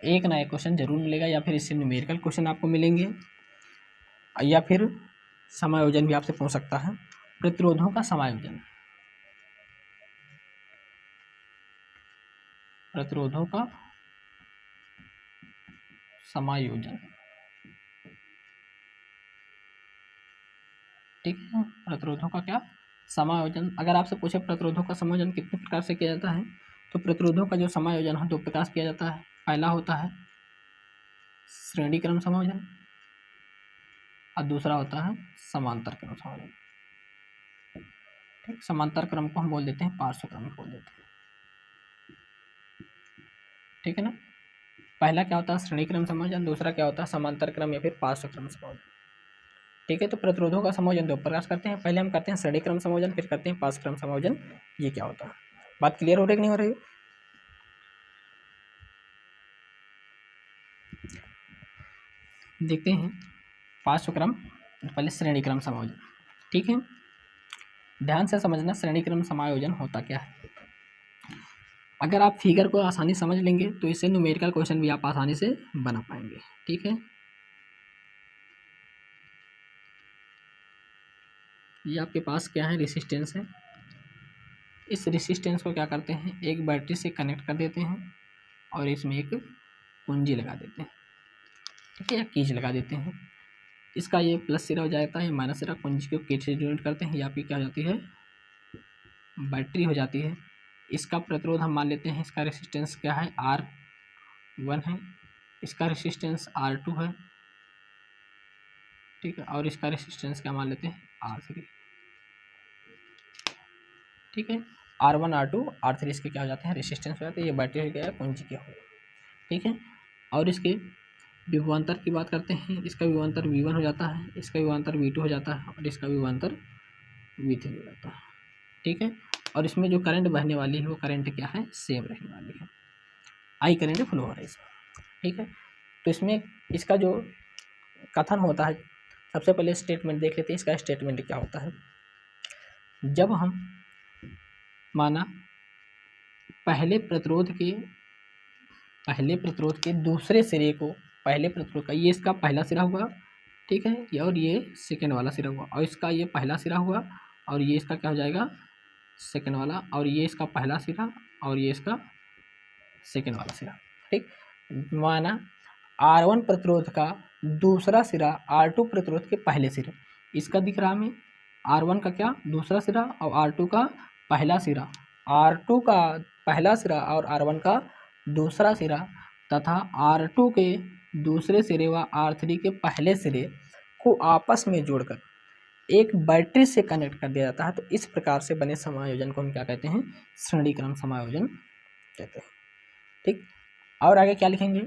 एक ना एक क्वेश्चन जरूर मिलेगा, या फिर इससे न्यूमेरिकल क्वेश्चन आपको मिलेंगे, या फिर समायोजन भी आपसे पूछ सकता है। प्रतिरोधों का समायोजन, प्रतिरोधों का समायोजन, ठीक है। प्रतिरोधों का क्या समायोजन, अगर आपसे पूछे प्रतिरोधों का समायोजन कितने प्रकार से किया जाता है, तो प्रतिरोधों का जो समायोजन है 2 प्रकार से किया जाता है। पहला होता है श्रेणी क्रम समायोजन, और दूसरा होता है समांतर क्रम समायोजन, ठीक। समांतर क्रम को हम बोल देते हैं पार्श्व क्रम बोल देते हैं, ठीक है ना। पहला क्या होता है श्रेणी क्रम समायोजन, दूसरा क्या होता है समांतर क्रम या फिर पार्श्व क्रम समायोजन, ठीक है। तो प्रतिरोधों का समायोजन 2 प्रकार करते हैं, पहले हम करते हैं श्रेणी क्रम समायोजन, फिर करते हैं पार्श्व क्रम समायोजन। ये क्या होता है, बात क्लियर हो रही कि नहीं हो रही, देखते हैं पार्श्व क्रम, पहले श्रेणी क्रम समायोजन, ठीक है। ध्यान से समझना श्रेणी क्रम समायोजन होता क्या है। अगर आप फिगर को आसानी समझ लेंगे तो इससे न्यूमेरिकल क्वेश्चन भी आप आसानी से बना पाएंगे, ठीक है। ये आपके पास क्या है, रेसिस्टेंस है। इस रेसिस्टेंस को क्या करते हैं, एक बैटरी से कनेक्ट कर देते हैं, और इसमें एक कुंजी लगा देते हैं, ठीक है, या कीज लगा देते हैं। इसका ये प्लस सिरा हो जाता है, माइनस सिरा, कुंजी को कीज से जोड़ करते हैं, ये आपकी क्या हो जाती है, बैटरी हो जाती है। इसका प्रतिरोध हम मान लेते हैं, इसका रेसिस्टेंस क्या है, R1 है, इसका रेसिस्टेंस R2 है, ठीक है, और इसका रेसिस्टेंस क्या मान लेते हैं R3, ठीक है। R1 R2 R3 इसके क्या हो जाते हैं रेसिस्टेंस हो जाते हैं, ये बैटरी हो गया कुंजी क्या हो, ठीक है। और इसके विभवांतर की बात करते हैं, इसका विभवांतर V1 हो जाता है, इसका विभवांतर V2 हो जाता है और इसका विभवांतर V3 हो जाता है, ठीक है। और इसमें जो करंट बहने वाली है वो करंट क्या है सेम रहने वाली है, I करंट फ्लो हो रहा है इसमें, ठीक है। तो इसमें इसका जो कथन होता है, सबसे पहले स्टेटमेंट देख लेते हैं, इसका स्टेटमेंट क्या होता है। जब हम माना पहले प्रतिरोध के दूसरे सिरे को, पहले प्रतिरोध का ये इसका पहला सिरा हुआ, ठीक है, ये और ये सेकेंड वाला सिरा हुआ, और इसका ये पहला सिरा हुआ और ये इसका क्या हो जाएगा सेकेंड वाला, और ये इसका पहला सिरा और ये इसका सेकेंड वाला सिरा, ठीक। माना R1 प्रतिरोध का दूसरा सिरा R2 प्रतिरोध के पहले सिरे, इसका दिख रहा हमें R1 का क्या दूसरा सिरा और R2 का पहला सिरा, R2 का पहला सिरा और R1 का दूसरा सिरा तथा R2 के दूसरे सिरे व R3 के पहले सिरे को आपस में जोड़कर एक बैटरी से कनेक्ट कर दिया जाता है। तो इस प्रकार से बने समायोजन को हम क्या कहते हैं श्रेणी क्रम समायोजन कहते हैं, ठीक। और आगे क्या लिखेंगे,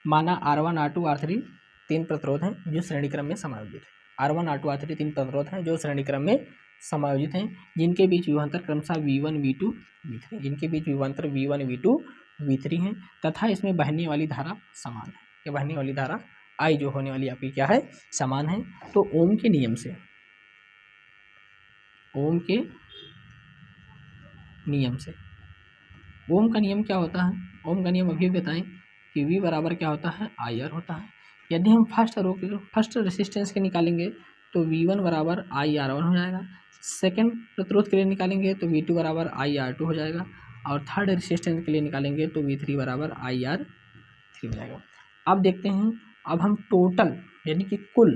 माना R1 R2 R3 तीन प्रतिरोध हैं जो श्रेणी क्रम में समायोजित है, R1 R2 R3 तीन प्रतिरोध हैं जो श्रेणी क्रम में समायोजित हैं, जिनके बीच विभवांतर क्रमशः V1 V2 V3, जिनके बीच विभवांतर V1 V2 V3 हैं तथा इसमें बहने वाली धारा समान है, ये बहने वाली धारा I जो होने वाली आपकी क्या है समान है। तो ओम के नियम से, ओम के नियम से, ओम का नियम क्या होता है, ओम का नियम अभी बताएं कि V बराबर क्या होता है IR होता है। यदि हम फर्स्ट रेसिस्टेंस के निकालेंगे तो V1 बराबर IR1 हो जाएगा, सेकंड प्रतिरोध के लिए निकालेंगे तो V2 बराबर IR2 हो जाएगा, और थर्ड रेसिस्टेंस के लिए निकालेंगे तो V3 बराबर IR3 हो जाएगा। अब देखते हैं, अब हम टोटल यानी कि कुल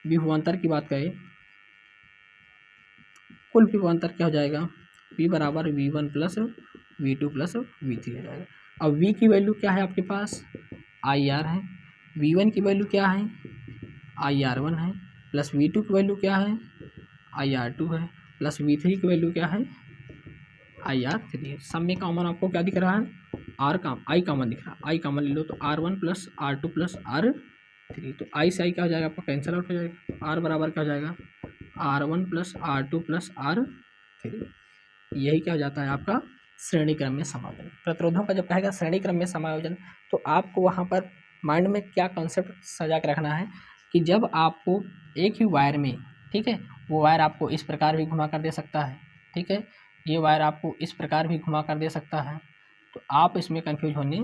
विभवांतर की बात करें, कुल विभवांतर क्या हो जाएगा V बराबर V1 plus V2 plus V3 हो जाएगा। अब V की वैल्यू क्या है आपके पास IR है, V1 की वैल्यू क्या है IR1 है, प्लस V2 की वैल्यू क्या है IR2 है, प्लस V3 की वैल्यू क्या है IR3 है। सब में कॉमन आपको क्या दिख रहा है I कॉमन दिख रहा है, I कॉमन ले लो तो R1 plus R2 plus R3, तो I से I क्या हो जाएगा आपका कैंसिल आउट हो जाएगा, R बराबर क्या हो जाएगा R1 plus R2 plus R3, यही क्या हो जाता है आपका श्रेणी क्रम में समायोजन। प्रतिरोधों का जब कहेगा श्रेणी क्रम में समायोजन तो आपको वहाँ पर माइंड में क्या कॉन्सेप्ट सजा के रखना है कि जब आपको एक ही वायर में, ठीक है, वो वायर आपको इस प्रकार भी घुमा कर दे सकता है, ठीक है, ये वायर आपको इस प्रकार भी घुमा कर दे सकता है, तो आप इसमें कन्फ्यूज होने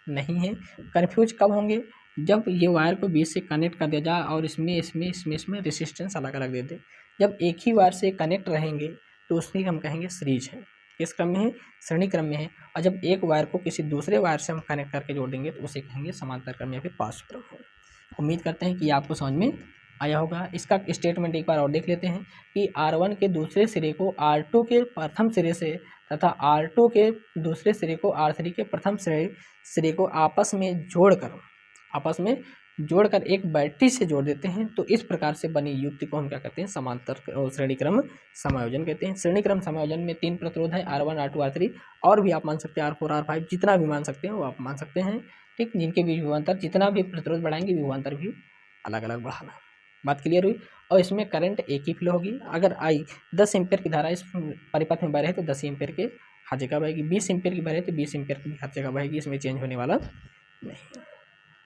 नहीं है। कन्फ्यूज कब होंगे जब ये वायर को बीच से कनेक्ट कर दिया जाए और इसमें रेसिस्टेंस अलग अलग दे दे। जब एक ही वायर से कनेक्ट रहेंगे तो उसकी हम कहेंगे सीरीज है, किस क्रम में है श्रेणी क्रम में है, और जब एक वायर को किसी दूसरे वायर से हम कनेक्ट करके जोड़ देंगे तो उसे कहेंगे समांतर क्रम या फिर पार्श्व क्रम है। उम्मीद करते हैं कि आपको समझ में आया होगा। इसका स्टेटमेंट एक बार और देख लेते हैं कि R1 के दूसरे सिरे को R2 के प्रथम सिरे से तथा R2 के दूसरे सिरे को R3 के प्रथम सिरे को आपस में जोड़कर एक बैटरी से जोड़ देते हैं। तो इस प्रकार से बनी युक्ति को हम क्या कहते हैं समांतर श्रेणी क्रम समायोजन कहते हैं। श्रेणी क्रम समायोजन में तीन प्रतिरोध है R1 R2 R3, और भी आप मान सकते हैं R4 R5, जितना भी मान सकते हैं वो आप मान सकते हैं, ठीक, जिनके बीच विभवांतर जितना भी प्रतिरोध बढ़ाएंगे विभवांतर भी अलग अलग बढ़ाना। बात क्लियर हुई। और इसमें करंट एक ही फ्लो होगी। अगर I 10 एम्पेयर की धारा इस परिपथ में बह रही है तो 10 एम्पेयर के हर जगह बहेगी, 20 एम्पेयर की बह रही है तो 20 एम्पेयर की हर जगह बहेगी, इसमें चेंज होने वाला नहीं।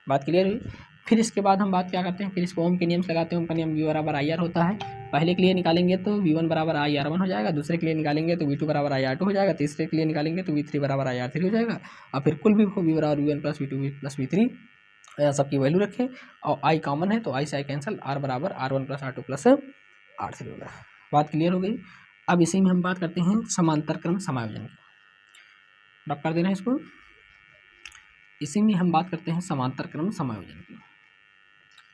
बात क्लियर हुई। फिर इसके बाद हम बात क्या करते हैं, फिर इसको ओम के नियम से लगाते हैं। ओम का नियम V बराबर IR होता है। पहले के लिए निकालेंगे तो V1 बराबर IR1 हो जाएगा, दूसरे के लिए निकालेंगे तो V2 बराबर IR2 हो जाएगा, तीसरे के लिए निकालेंगे तो V3 बराबर IR3 हो जाएगा, और फिर कुल भी V बराबर V1 plus V2 plus V3 सबकी वैल्यू रखें, और I कॉमन है तो I से I कैंसिल, R बराबर R1 plus R2 plus R3 होगा। बात क्लियर हो गई। अब इसी में हम बात करते हैं समांतर क्रम समायोजन की। रब कर देना इसको। इसी में हम बात करते हैं समांतर क्रम समायोजन की।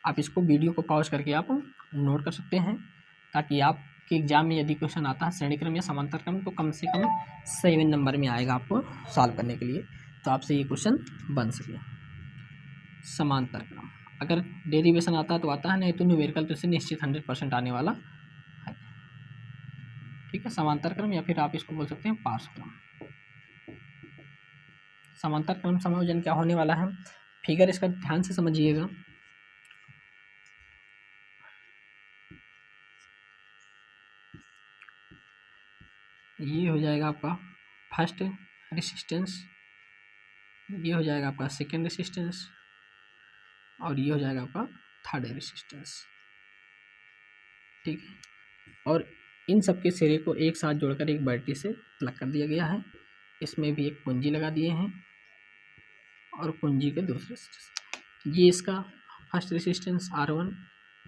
आप इसको वीडियो को पॉज करके आप नोट कर सकते हैं, ताकि आपके एग्जाम में यदि क्वेश्चन आता है श्रेणी क्रम या समांतर क्रम तो कम से कम 7 नंबर में आएगा आपको सॉल्व करने के लिए, तो आपसे ये क्वेश्चन बन सके। समांतर क्रम, अगर डेरिवेशन आता है तो आता है, नहीं तो न्यूमेरिकल तो इससे निश्चित 100% आने वाला है। ठीक है, समांतर क्रम या फिर आप इसको बोल सकते हैं पार्श्व क्रम। समांतर क्रम समायोजन क्या होने वाला है, फिगर इसका ध्यान से समझिएगा। ये हो जाएगा आपका फर्स्ट रेसिस्टेंस, ये हो जाएगा आपका सेकेंड रेसिस्टेंस, और ये हो जाएगा आपका थर्ड रेसिस्टेंस। ठीक है, और इन सब के सिरे को एक साथ जोड़कर एक बैटरी से प्लग कर दिया गया है। इसमें भी एक कुंजी लगा दिए हैं और कुंजी के दूसरे से ये इसका फर्स्ट रेसिस्टेंस R1,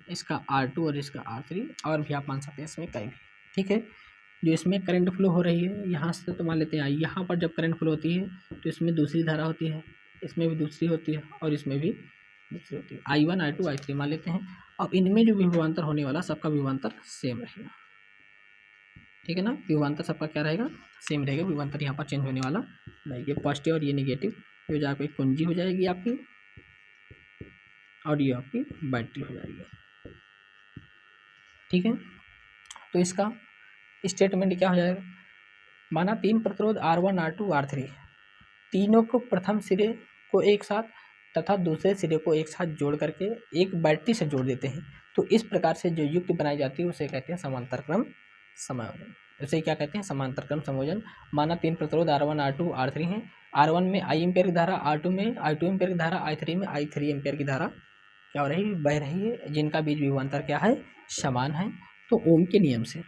इसका R2 और इसका R3, और भी आप मान सकते हैं इसमें कहीं भी। ठीक है, जो इसमें करंट फ्लो हो रही है यहाँ से तो मान लेते हैं I, यहाँ पर जब करंट फ्लो होती है तो इसमें दूसरी धारा होती है, इसमें भी दूसरी होती है और इसमें भी दूसरी होती है, I1 I2 I3 मान लेते हैं। अब इनमें जो विभवांतर होने वाला सबका विभवांतर सेम रहेगा। ठीक है ना, विभवांतर सबका क्या रहेगा, सेम रहेगा, विभवांतर यहाँ पर चेंज होने वाला नहीं। ये पॉजिटिव और ये नेगेटिव, जो जाकर एक कुंजी हो जाएगी आपकी और ये आपकी बैटरी हो जाएगी। ठीक है, तो इसका स्टेटमेंट क्या हो जाएगा, माना 3 प्रतिरोध R1 R2 R3 तीनों को प्रथम सिरे को एक साथ तथा दूसरे सिरे को एक साथ जोड़ करके एक बैटरी से जोड़ देते हैं, तो इस प्रकार से जो युक्ति बनाई जाती है उसे कहते हैं समांतर क्रम समायोजन। इसे क्या कहते हैं, समांतर क्रम समायोजन। माना 3 प्रतिरोध R1 R2 R3 हैं, R1 में I एम्पेयर की धारा, R2 में I2 एम्पेयर की धारा, I3 में I3 एम्पेयर की धारा क्या हो रही है, बह रही है, जिनका बीच विभवांतर क्या है, समान है। तो ओम के नियम से,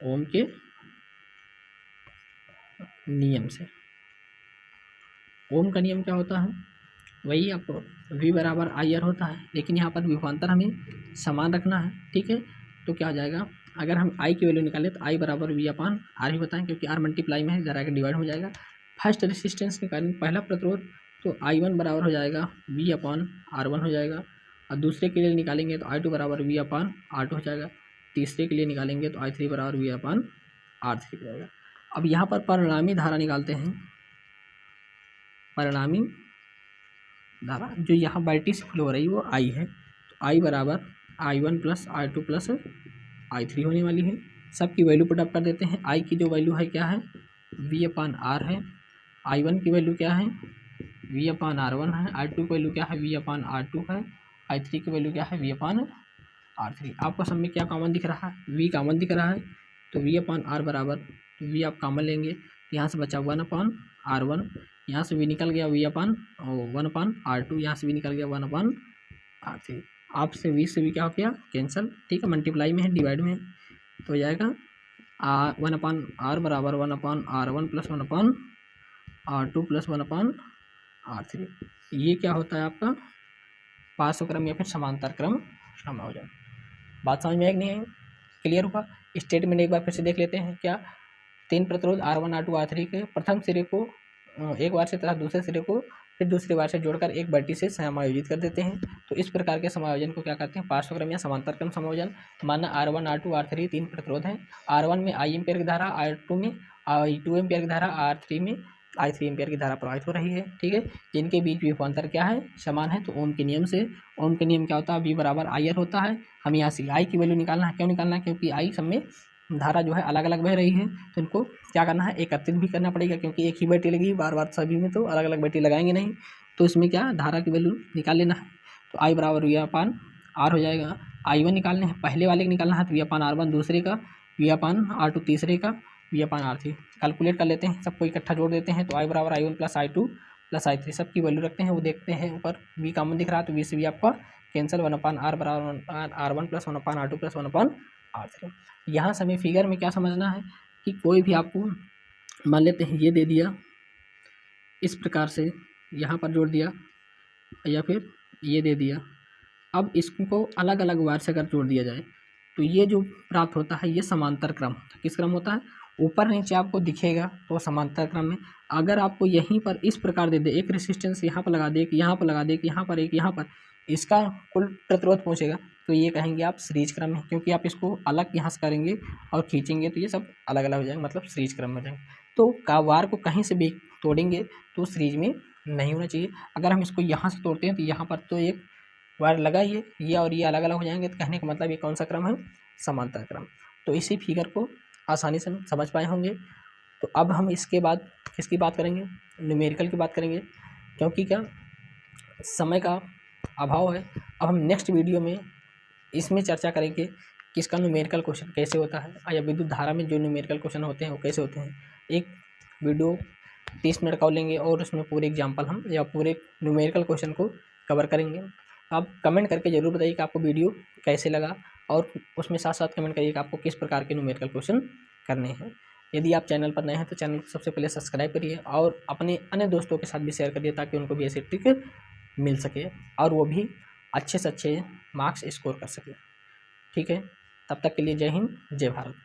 ओम के नियम से, ओम का नियम क्या होता है, वही आपको V बराबर IR होता है, लेकिन यहाँ पर विभवांतर हमें समान रखना है। ठीक है, तो क्या हो जाएगा, अगर हम I की वैल्यू निकालें तो I बराबर V अपान R ही बताएं, क्योंकि R मल्टीप्लाई में है, जरा के डिवाइड हो जाएगा। फर्स्ट रेसिस्टेंस निकालें पहला प्रतिरोध, तो I1 बराबर हो जाएगा V अपान R1 हो जाएगा, और दूसरे के लिए निकालेंगे तो I2 बराबर V अपान R2 हो जाएगा, तीसरे के लिए निकालेंगे तो I3 बराबर V अपान R3 हो जाएगा। अब यहाँ पर परिणामी धारा निकालते हैं, परिणामी धारा जो यहाँ बैटरी से फ्लो हो रही है वो I है, तो I बराबर I1 plus I2 plus I3 होने वाली है। सबकी वैल्यू पुटअप कर देते हैं। I की जो वैल्यू है क्या है, V अपान R है, I1 की वैल्यू क्या है, V अपान R1 है, I2 की वैल्यू क्या है, V अपान R2 है, I3 की वैल्यू क्या है, V अपान R3। आपको सब में क्या कॉमन दिख रहा है, V कॉमन दिख रहा है, तो V अपान R बराबर, तो V आप कॉमन लेंगे तो यहाँ से बचा 1 अपान R1, यहाँ से V निकल गया V अपान 1 अपान R2, यहाँ से V निकल गया 1 अपान R3। आपसे V से भी क्या हो गया, कैंसल। ठीक है, मल्टीप्लाई में है, डिवाइड में है, तो हो जाएगा 1 अपान R बराबर 1 अपान R1 प्लस 1 अपान R2 प्लस 1 अपान R3। ये क्या होता है आपका पार्श्व क्रम या फिर समांतर क्रम समायोजन। बात समझ में आई कि नहीं, क्लियर हुआ। स्टेटमेंट एक बार फिर से देख लेते हैं। क्या, 3 प्रतिरोध R1 R2 R3 के प्रथम सिरे को एक बार से तथा दूसरे सिरे को फिर दूसरी बार से जोड़कर एक बैटरी से समायोजित कर देते हैं, तो इस प्रकार के समायोजन को क्या कहते हैं, पार्श्व क्रम या समांतर क्रम समायोजन। माना R1 R2 R3 तीन प्रतिरोध हैं, R1 में I एम्पेयर की धारा, R2 में I2 एम्पेयर की धारा, R3 में I3 एम्पेयर की धारा प्रवाहित हो रही है। ठीक है, जिनके बीच विभवांतर क्या है, समान है। तो ओम के नियम से, ओम के नियम क्या होता है, V बराबर IR होता है। हम यहाँ से I की वैल्यू निकालना है, क्यों निकालना है, क्योंकि I सब में धारा जो है अलग अलग बह रही है, तो इनको क्या करना है, एकत्रित भी करना पड़ेगा, क्योंकि एक ही बैटरी लगी, बार बार सभी में तो अलग अलग बैटरी लगाएंगे नहीं, तो इसमें क्या धारा की वैल्यू निकाल लेना है। तो I बराबर V अपान R हो जाएगा। I1 निकालने हैं, पहले वाले का निकालना है, तो V अपान R1 दूसरे का, V अपान R2 तीसरे का, V अपान R3। कैलकुलेट कर लेते हैं, सबको इकट्ठा जोड़ देते हैं, तो I बराबर I1 plus I2 plus I3 सबकी वैल्यू रखते हैं। वो देखते हैं ऊपर V कॉमन दिख रहा है, तो V से भी आपका कैंसिल, 1 अपान R बराबर R1 प्लस 1 अपान R2 प्लस 1 अपान R3। यहाँ से हमें फिगर में क्या समझना है कि कोई भी आपको मान लेते हैं ये दे दिया, इस प्रकार से यहाँ पर जोड़ दिया, या फिर ये दे दिया। अब इसको अलग अलग बार से अगर जोड़ दिया जाए तो ये जो प्राप्त होता है ये समांतर क्रम होता है। किस क्रम होता है, ऊपर नीचे आपको दिखेगा तो समांतर क्रम में। अगर आपको यहीं पर इस प्रकार दे दे, एक रेसिस्टेंस यहाँ पर लगा दे, एक यहाँ पर लगा दे, एक यहाँ पर, एक यहाँ पर, इसका कुल प्रतिरोध पहुँचेगा, तो ये कहेंगे आप सीरीज क्रम है, क्योंकि आप इसको अलग यहाँ से करेंगे और खींचेंगे तो ये सब अलग अलग हो जाएंगे, मतलब सीरीज क्रम में जाएंगे। तो वार को कहीं से भी तोड़ेंगे तो सीरीज में नहीं होना चाहिए। अगर हम इसको यहाँ से तोड़ते हैं तो यहाँ पर तो एक वायर लगा ही है, ये और ये अलग अलग हो जाएंगे, तो कहने का मतलब ये कौन सा क्रम है, समांतर क्रम। तो इसी फिगर को आसानी से समझ पाए होंगे। तो अब हम इसके बाद किसकी बात करेंगे, न्यूमेरिकल की बात करेंगे, क्योंकि क्या समय का अभाव है। अब हम नेक्स्ट वीडियो में इसमें चर्चा करेंगे कि इसका न्यूमेरिकल क्वेश्चन कैसे होता है, या विद्युत धारा में जो न्यूमेरिकल क्वेश्चन होते हैं वो कैसे होते हैं। एक वीडियो 30 मिनट का लेंगे और उसमें पूरे एग्जाम्पल हम या पूरे न्यूमेरिकल क्वेश्चन को कवर करेंगे। आप कमेंट करके ज़रूर बताइए कि आपको वीडियो कैसे लगा, और उसमें साथ साथ कमेंट करिए कि आपको किस प्रकार के न्यूमेरिकल क्वेश्चन करने हैं। यदि आप चैनल पर नए हैं तो चैनल को सबसे पहले सब्सक्राइब करिए और अपने अन्य दोस्तों के साथ भी शेयर करिए, ताकि उनको भी ऐसे ट्रिक मिल सके और वो भी अच्छे से अच्छे मार्क्स स्कोर कर सके। ठीक है, तब तक के लिए जय हिंद, जय भारत।